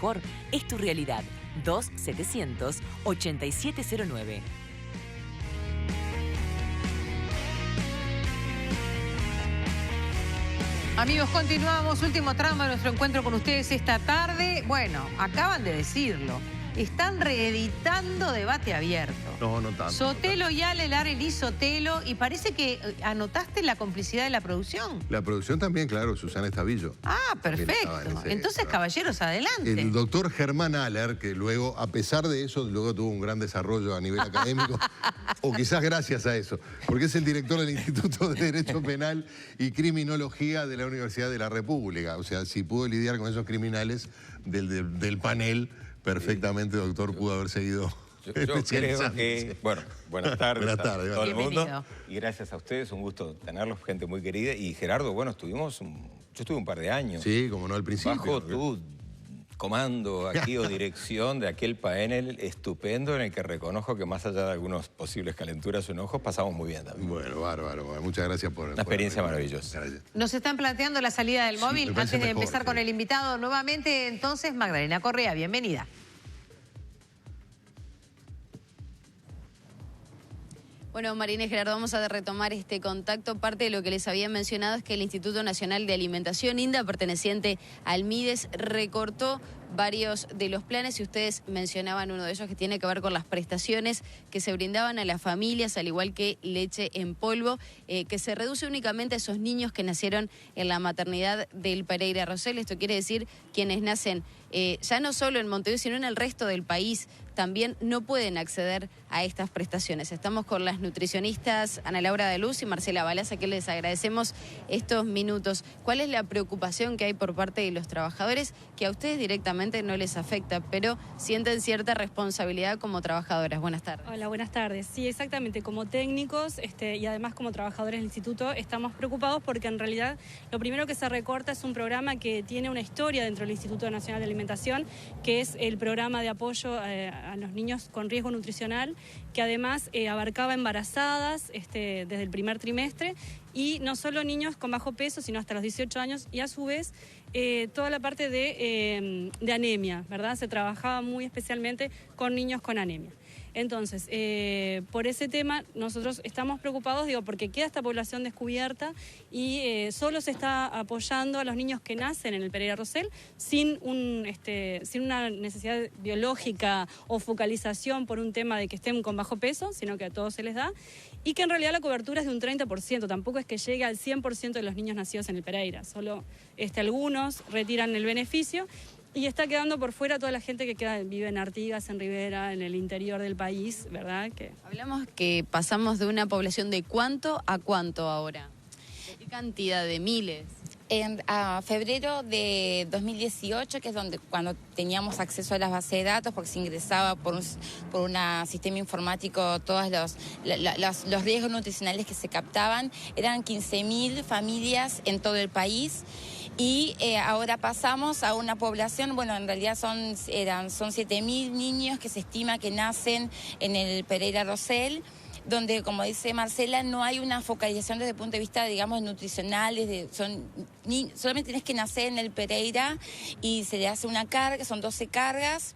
mejor es tu realidad. 2700-8709. Amigos, continuamos. Último tramo de nuestro encuentro con ustedes esta tarde. Bueno, acaban de decirlo. Están reeditando Debate Abierto. No tanto. Sotelo y Ale, Larel y Sotelo. Y parece que anotaste la complicidad de la producción. La producción también, claro, Susana Estavillo. Ah, perfecto. Entonces, caballeros, adelante. El doctor Germán Aller, que luego, a pesar de eso, luego tuvo un gran desarrollo a nivel académico, o quizás gracias a eso, porque es el director del Instituto de Derecho Penal y Criminología de la Universidad de la República. O sea, si pudo lidiar con esos criminales del panel, perfectamente, doctor, pudo haber seguido. Yo creo que, bueno, buenas tardes a todo el mundo. Y gracias a ustedes, un gusto tenerlos, gente muy querida. Y Gerardo, bueno, yo estuve un par de años. Sí, como no al principio. Bajo tu comando aquí o dirección de aquel panel estupendo en el que reconozco que más allá de algunas posibles calenturas o enojos, pasamos muy bien también. Bueno, bárbaro. Muchas gracias por... Una experiencia maravillosa. Gracias. Nos están planteando la salida del móvil. Antes de empezar con el invitado nuevamente, entonces, Magdalena Correa, bienvenida. Bueno, Marina y Gerardo, vamos a retomar este contacto. Parte de lo que les había mencionado es que el Instituto Nacional de Alimentación, INDA, perteneciente al MIDES, recortó varios de los planes, y ustedes mencionaban uno de ellos que tiene que ver con las prestaciones que se brindaban a las familias, al igual que leche en polvo, que se reduce únicamente a esos niños que nacieron en la maternidad del Pereira Rosell. Esto quiere decir quienes nacen ya no solo en Montevideo, sino en el resto del país, también no pueden acceder a estas prestaciones. Estamos con las nutricionistas Ana Laura de Luz y Marcela Balaza, que les agradecemos estos minutos. ¿Cuál es la preocupación que hay por parte de los trabajadores, que a ustedes directamente no les afecta, pero sienten cierta responsabilidad como trabajadoras? Buenas tardes. Hola, buenas tardes. Sí, exactamente. Como técnicos y además como trabajadores del instituto, estamos preocupados porque en realidad lo primero que se recorta es un programa que tiene una historia dentro del Instituto Nacional de Alimentación, que es el programa de apoyo a los niños con riesgo nutricional, que además abarcaba embarazadas desde el primer trimestre, y no solo niños con bajo peso, sino hasta los 18 años, y a su vez toda la parte de anemia, ¿verdad? Se trabajaba muy especialmente con niños con anemia. Entonces, por ese tema nosotros estamos preocupados, porque queda esta población descubierta y solo se está apoyando a los niños que nacen en el Pereira Rosell sin una necesidad biológica o focalización por un tema de que estén con bajo peso, sino que a todos se les da, y que en realidad la cobertura es de un 30%, tampoco es que llegue al 100% de los niños nacidos en el Pereira, solo algunos retiran el beneficio. Y está quedando por fuera toda la gente que vive en Artigas, en Rivera, en el interior del país, ¿verdad? Hablamos que pasamos de una población de ¿cuánto a cuánto ahora? ¿De qué cantidad de miles? A febrero de 2018, que es cuando teníamos acceso a las bases de datos, porque se ingresaba por un sistema informático todos los riesgos nutricionales que se captaban, eran 15.000 familias en todo el país. Y ahora pasamos a una población, bueno, en realidad son 7.000 niños que se estima que nacen en el Pereira Rosell, donde, como dice Marcela, no hay una focalización desde el punto de vista, digamos, nutricional. Solamente tienes que nacer en el Pereira y se le hace una carga, son 12 cargas,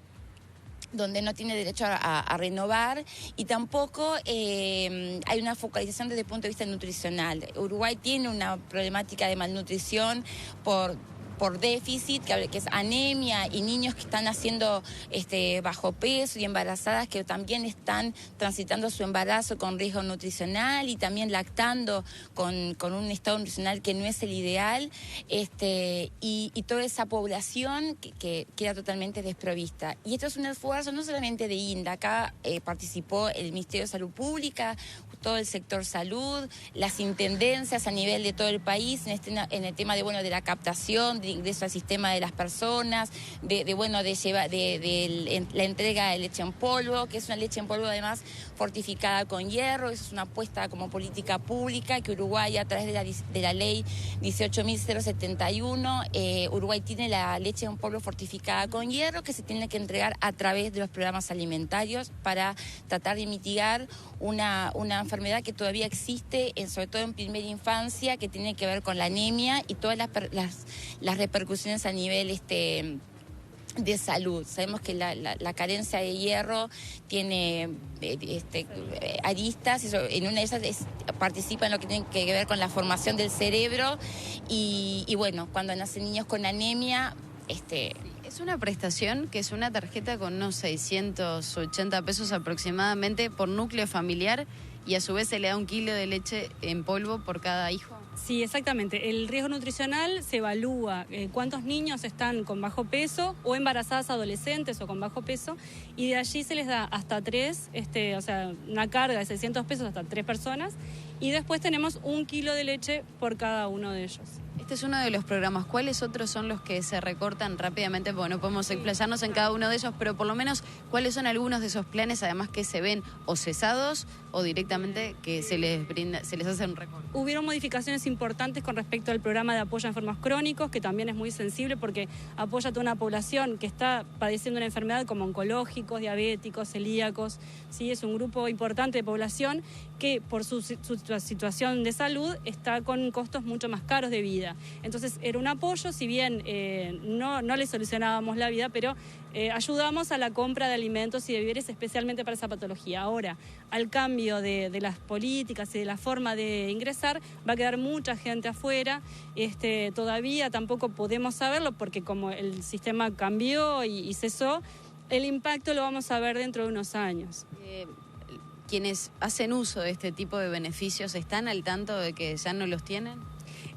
donde no tiene derecho a renovar, y tampoco hay una focalización desde el punto de vista nutricional. Uruguay tiene una problemática de malnutrición por déficit, que es anemia, y niños que están haciendo bajo peso, y embarazadas que también están transitando su embarazo con riesgo nutricional y también lactando con un estado nutricional que no es el ideal, y toda esa población que queda totalmente desprovista. Y esto es un esfuerzo no solamente de INDA, acá participó el Ministerio de Salud Pública, todo el sector salud, las intendencias a nivel de todo el país en el tema de la captación, de ingreso al sistema de las personas, de la entrega de leche en polvo, que es una leche en polvo además fortificada con hierro. Eso es una apuesta como política pública que Uruguay, a través de la ley 18.071, Uruguay tiene la leche en polvo fortificada con hierro, que se tiene que entregar a través de los programas alimentarios para tratar de mitigar una enfermedad que todavía existe, sobre todo en primera infancia, que tiene que ver con la anemia y todas las repercusiones a nivel de salud. Sabemos que la carencia de hierro tiene aristas, en una de esas participa en lo que tiene que ver con la formación del cerebro y bueno, cuando nacen niños con anemia, Es una prestación que es una tarjeta con unos 680 pesos aproximadamente por núcleo familiar y a su vez se le da 1 kilo de leche en polvo por cada hijo. Sí, exactamente. El riesgo nutricional se evalúa cuántos niños están con bajo peso o embarazadas adolescentes o con bajo peso y de allí se les da hasta 3, o sea, una carga de 600 pesos hasta 3 personas y después tenemos 1 kilo de leche por cada uno de ellos. Este es uno de los programas. ¿Cuáles otros son los que se recortan rápidamente? Porque no podemos explayarnos en cada uno de ellos, pero por lo menos, ¿cuáles son algunos de esos planes, además que se ven o cesados o directamente que se les hace un recorte? Hubieron modificaciones importantes con respecto al programa de apoyo a enfermos crónicos, que también es muy sensible porque apoya a toda una población que está padeciendo una enfermedad como oncológicos, diabéticos, celíacos. ¿Sí? Es un grupo importante de población que por su situación de salud está con costos mucho más caros de vida. Entonces era un apoyo, si bien no le solucionábamos la vida, pero ayudamos a la compra de alimentos y de víveres especialmente para esa patología. Ahora, al cambio de las políticas y de la forma de ingresar, va a quedar mucha gente afuera. Todavía tampoco podemos saberlo porque como el sistema cambió y cesó, el impacto lo vamos a ver dentro de unos años. ¿Quienes hacen uso de este tipo de beneficios están al tanto de que ya no los tienen?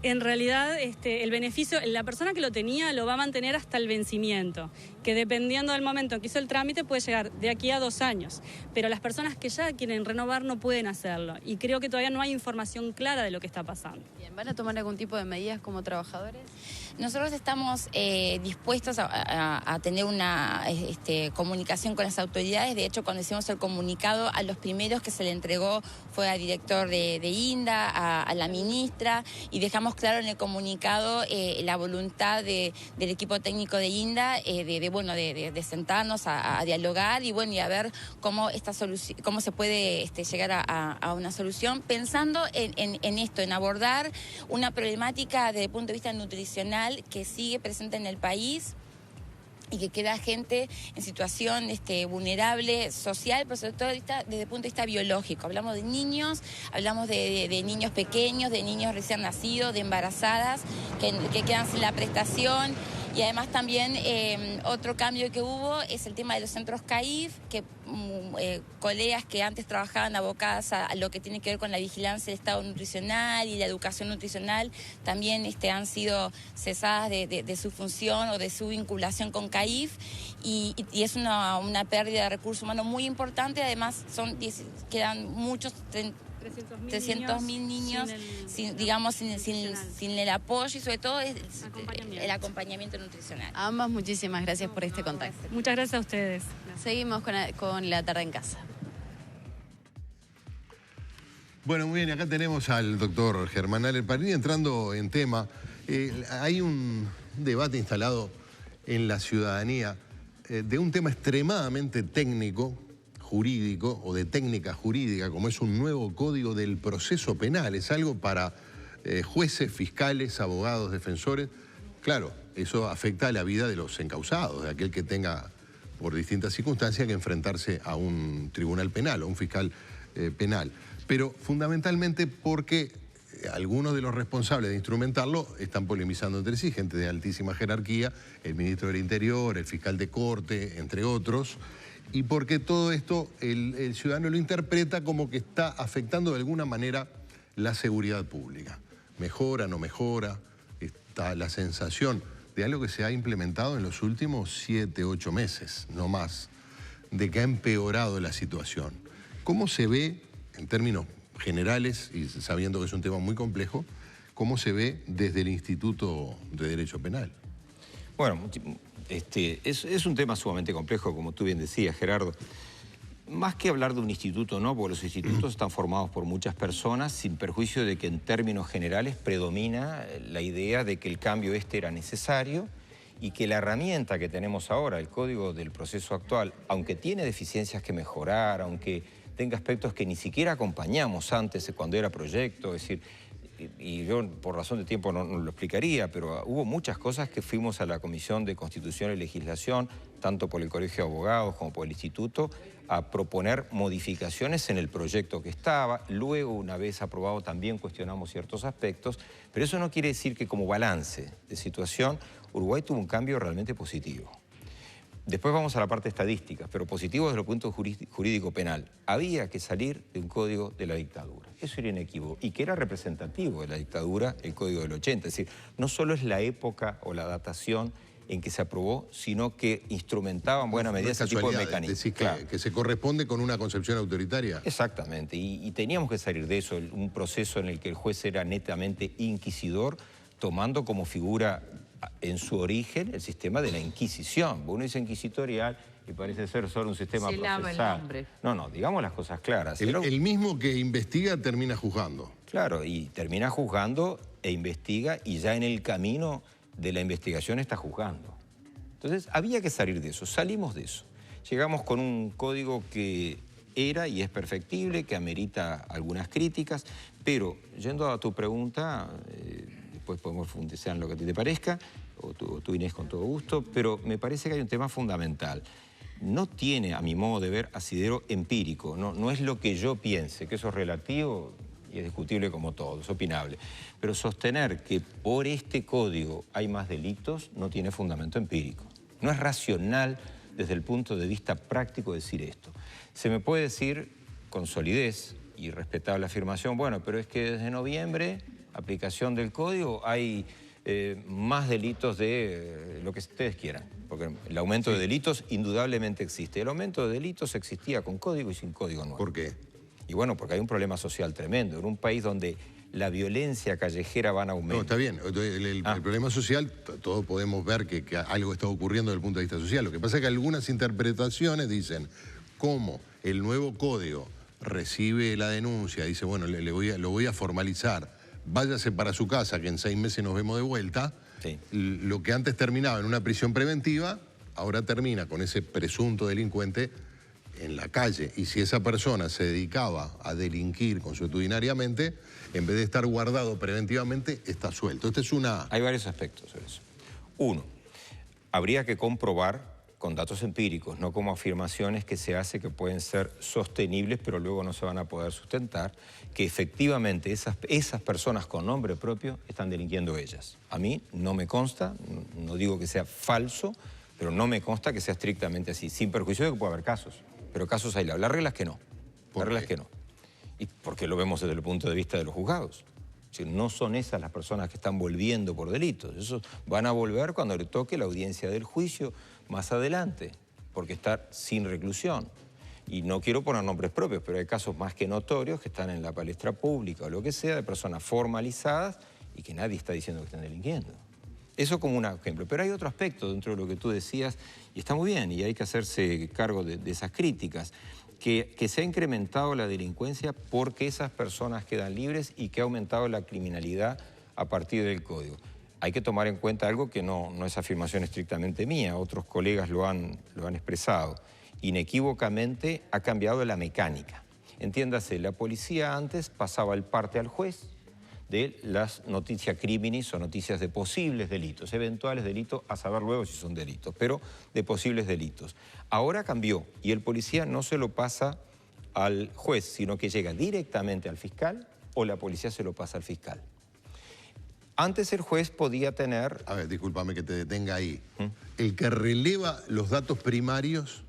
En realidad, el beneficio, la persona que lo tenía lo va a mantener hasta el vencimiento, que dependiendo del momento en que hizo el trámite puede llegar de aquí a 2 años, pero las personas que ya quieren renovar no pueden hacerlo y creo que todavía no hay información clara de lo que está pasando. Bien, ¿van a tomar algún tipo de medidas como trabajadores? Nosotros estamos dispuestos a tener una comunicación con las autoridades. De hecho, cuando hicimos el comunicado, a los primeros que se le entregó fue al director de INDA, a la ministra, y dejamos claro en el comunicado la voluntad del equipo técnico de INDA de sentarnos a dialogar y a ver cómo se puede llegar a una solución, pensando en esto, en abordar una problemática desde el punto de vista nutricional que sigue presente en el país y que queda gente en situación vulnerable social, pero sobre todo desde el punto de vista biológico. Hablamos de niños, hablamos de niños pequeños, de niños recién nacidos, de embarazadas que quedan sin la prestación. Y además también otro cambio que hubo es el tema de los centros CAIF, que colegas que antes trabajaban abocadas a lo que tiene que ver con la vigilancia del estado nutricional y la educación nutricional, también han sido cesadas de su función o de su vinculación con CAIF y es una pérdida de recursos humanos muy importante. Además quedan muchos 300.000 niños sin el apoyo y sobre todo el acompañamiento nutricional. Ambas, muchísimas gracias por este contacto. Muchas gracias a ustedes. Seguimos con La Tarde en Casa. Bueno, muy bien, acá tenemos al doctor Germán Aller Parini entrando en tema. Hay un debate instalado en la ciudadanía de un tema extremadamente técnico, jurídico o de técnica jurídica, como es un nuevo código del proceso penal. Es algo para jueces, fiscales, abogados, defensores. Claro, eso afecta a la vida de los encausados, de aquel que tenga por distintas circunstancias que enfrentarse a un tribunal penal o un fiscal penal. Pero fundamentalmente porque algunos de los responsables de instrumentarlo están polemizando entre sí, gente de altísima jerarquía, el ministro del Interior, el fiscal de Corte, entre otros, y porque todo esto el ciudadano lo interpreta como que está afectando de alguna manera la seguridad pública. Mejora, no mejora, está la sensación de algo que se ha implementado en los últimos 7, 8 meses, no más, de que ha empeorado la situación. ¿Cómo se ve, en términos generales, y sabiendo que es un tema muy complejo, cómo se ve desde el Instituto de Derecho Penal? Bueno, es un tema sumamente complejo, como tú bien decías, Gerardo. Más que hablar de un instituto, no, porque los institutos están formados por muchas personas, sin perjuicio de que en términos generales predomina la idea de que el cambio era necesario y que la herramienta que tenemos ahora, el Código del Proceso Actual, aunque tiene deficiencias que mejorar, aunque tenga aspectos que ni siquiera acompañamos antes cuando era proyecto, es decir, y yo por razón de tiempo no lo explicaría, pero hubo muchas cosas que fuimos a la Comisión de Constitución y Legislación, tanto por el Colegio de Abogados como por el Instituto, a proponer modificaciones en el proyecto que estaba. Luego, una vez aprobado, también cuestionamos ciertos aspectos, pero eso no quiere decir que como balance de situación, Uruguay tuvo un cambio realmente positivo. Después vamos a la parte estadística, pero positivo desde el punto jurídico penal. Había que salir de un código de la dictadura. Eso era inequívoco. Y que era representativo de la dictadura, el código del 80. Es decir, no solo es la época o la datación en que se aprobó, sino que instrumentaba en buena medida ese tipo de mecanismos. Decís que se corresponde con una concepción autoritaria. Exactamente. Y teníamos que salir de eso, un proceso en el que el juez era netamente inquisidor, tomando como figura en su origen el sistema de la Inquisición. Uno dice inquisitorial y parece ser solo un sistema procesal. Se lava el nombre. No, digamos las cosas claras. El mismo que investiga termina juzgando. Claro, y termina juzgando e investiga y ya en el camino de la investigación está juzgando. Entonces había que salir de eso, salimos de eso. Llegamos con un código que era y es perfectible, que amerita algunas críticas, pero yendo a tu pregunta, después podemos profundizar en lo que a ti te parezca, o tú Inés con todo gusto, pero me parece que hay un tema fundamental. No tiene, a mi modo de ver, asidero empírico, no es lo que yo piense, que eso es relativo y es discutible como todo, es opinable. Pero sostener que por este código hay más delitos no tiene fundamento empírico. No es racional desde el punto de vista práctico decir esto. Se me puede decir con solidez y respetable afirmación, bueno, pero es que desde noviembre, aplicación del código, hay más delitos de lo que ustedes quieran, porque el aumento de delitos indudablemente existe. El aumento de delitos existía con código y sin código nuevo. ¿Por qué? Y bueno, porque hay un problema social tremendo. En un país donde la violencia callejera va en aumento. No, está bien. El problema social, todos podemos ver que algo está ocurriendo desde el punto de vista social. Lo que pasa es que algunas interpretaciones dicen, como el nuevo código recibe la denuncia, dice, bueno, lo voy a formalizar, váyase para su casa, que en 6 meses nos vemos de vuelta. Sí. Lo que antes terminaba en una prisión preventiva, ahora termina con ese presunto delincuente en la calle. Y si esa persona se dedicaba a delinquir consuetudinariamente, en vez de estar guardado preventivamente, está suelto. Esta es una... Hay varios aspectos sobre eso. Uno, habría que comprobar con datos empíricos, no como afirmaciones que se hace que pueden ser sostenibles, pero luego no se van a poder sustentar, que efectivamente esas personas con nombre propio están delinquiendo ellas. A mí no me consta, no digo que sea falso, pero no me consta que sea estrictamente así, sin perjuicio de que pueda haber casos. Pero casos hay, las reglas que no. Las reglas que no. Y porque lo vemos desde el punto de vista de los juzgados. Es decir, no son esas las personas que están volviendo por delitos. Esos van a volver cuando le toque la audiencia del juicio más adelante, porque está sin reclusión. Y no quiero poner nombres propios, pero hay casos más que notorios que están en la palestra pública o lo que sea, de personas formalizadas y que nadie está diciendo que están delinquiendo. Eso como un ejemplo. Pero hay otro aspecto dentro de lo que tú decías, y está muy bien, y hay que hacerse cargo de esas críticas, que se ha incrementado la delincuencia porque esas personas quedan libres y que ha aumentado la criminalidad a partir del código. Hay que tomar en cuenta algo que no es afirmación estrictamente mía, otros colegas lo han expresado. Inequívocamente ha cambiado la mecánica. Entiéndase, la policía antes pasaba el parte al juez de las noticias criminis o noticias de posibles delitos, eventuales delitos, a saber luego si son delitos, pero de posibles delitos. Ahora cambió y el policía no se lo pasa al juez, sino que llega directamente al fiscal o la policía se lo pasa al fiscal. Antes el juez podía tener... A ver, discúlpame que te detenga ahí. El que releva los datos primarios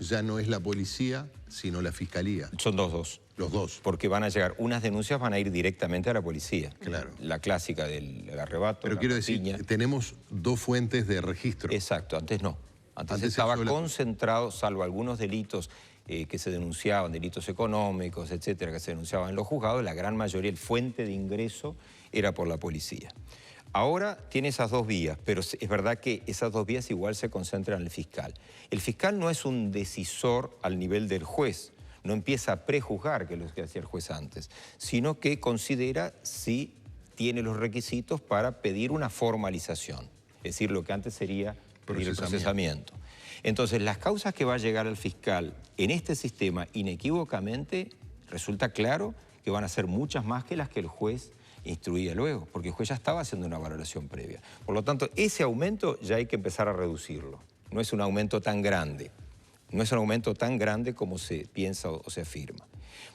ya no es la policía, sino la fiscalía. Son dos. Los dos. Porque van a llegar, unas denuncias van a ir directamente a la policía. Claro. La clásica del arrebato. Pero quiero decir, tenemos dos fuentes de registro. Exacto, antes no. Antes estaba concentrado, salvo algunos delitos que se denunciaban, delitos económicos, etcétera, que se denunciaban en los juzgados, la gran mayoría, el fuente de ingreso era por la policía. Ahora tiene esas dos vías, pero es verdad que esas dos vías igual se concentran en el fiscal. El fiscal no es un decisor al nivel del juez, no empieza a prejuzgar, que es lo que hacía el juez antes, sino que considera si tiene los requisitos para pedir una formalización, es decir, lo que antes sería pedir el procesamiento. Entonces, las causas que va a llegar al fiscal en este sistema, inequívocamente, resulta claro que van a ser muchas más que las que el juez instruía luego, porque el juez ya estaba haciendo una valoración previa. Por lo tanto, ese aumento ya hay que empezar a reducirlo. No es un aumento tan grande. No es un aumento tan grande como se piensa o se afirma.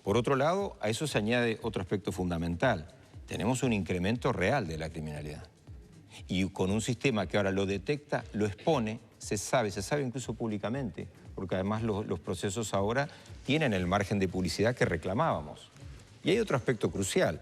Por otro lado, a eso se añade otro aspecto fundamental. Tenemos un incremento real de la criminalidad. Y con un sistema que ahora lo detecta, lo expone, se sabe incluso públicamente, porque además los procesos ahora tienen el margen de publicidad que reclamábamos. Y hay otro aspecto crucial.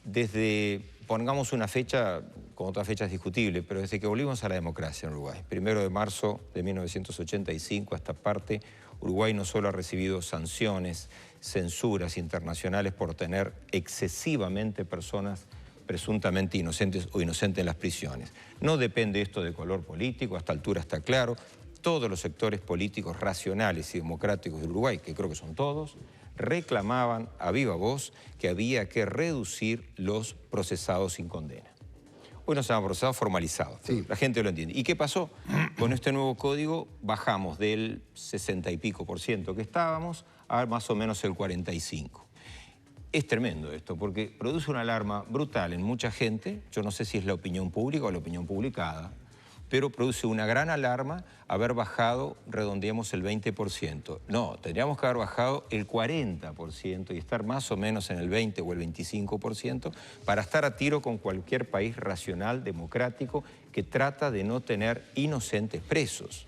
Desde, pongamos una fecha, con otras fechas discutibles, pero desde que volvimos a la democracia en Uruguay, 1 de marzo de 1985 a esta parte, Uruguay no solo ha recibido sanciones, censuras internacionales por tener excesivamente personas presuntamente inocentes o inocentes en las prisiones. No depende esto de color político, a esta altura está claro. Todos los sectores políticos racionales y democráticos de Uruguay, que creo que son todos, reclamaban a viva voz que había que reducir los procesados sin condena. Hoy no se llama procesado, formalizado. Sí. La gente lo entiende. ¿Y qué pasó? Con este nuevo código bajamos del 60 y pico % que estábamos a más o menos el 45%. Es tremendo esto, porque produce una alarma brutal en mucha gente. Yo no sé si es la opinión pública o la opinión publicada, pero produce una gran alarma haber bajado, redondeemos, el 20%. No, tendríamos que haber bajado el 40% y estar más o menos en el 20 o el 25% para estar a tiro con cualquier país racional, democrático, que trata de no tener inocentes presos.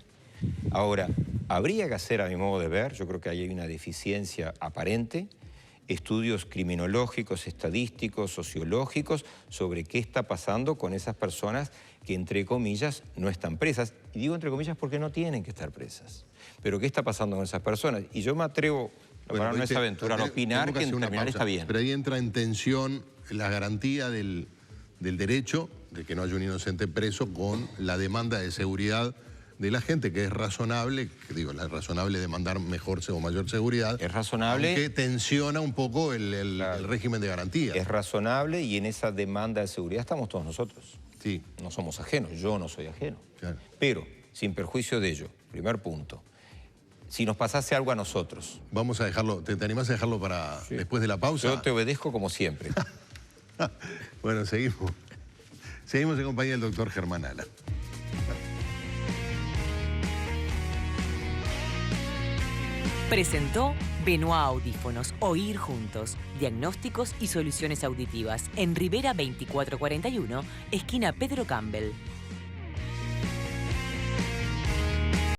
Ahora, habría que hacer, a mi modo de ver, yo creo que ahí hay una deficiencia aparente, estudios criminológicos, estadísticos, sociológicos, sobre qué está pasando con esas personas que, entre comillas, no están presas. Y digo entre comillas porque no tienen que estar presas. Pero qué está pasando con esas personas. Y yo me atrevo, para no es aventurar, a opinar que en terminal está bien. Pero ahí entra en tensión la garantía del derecho de que no haya un inocente preso con la demanda de seguridad de la gente, que es razonable, es razonable demandar mejor o mayor seguridad. Es razonable. Que tensiona un poco el régimen de garantía. Es razonable y en esa demanda de seguridad estamos todos nosotros. Sí. No somos ajenos, yo no soy ajeno. Claro. Pero, sin perjuicio de ello, primer punto, si nos pasase algo a nosotros. Vamos a dejarlo, ¿te animás a dejarlo para después de la pausa? Yo te obedezco como siempre. Bueno, seguimos. Seguimos en compañía del doctor Germán Ala. Presentó Benoit Audífonos, Oír Juntos, diagnósticos y soluciones auditivas en Rivera 2441, esquina Pedro Campbell.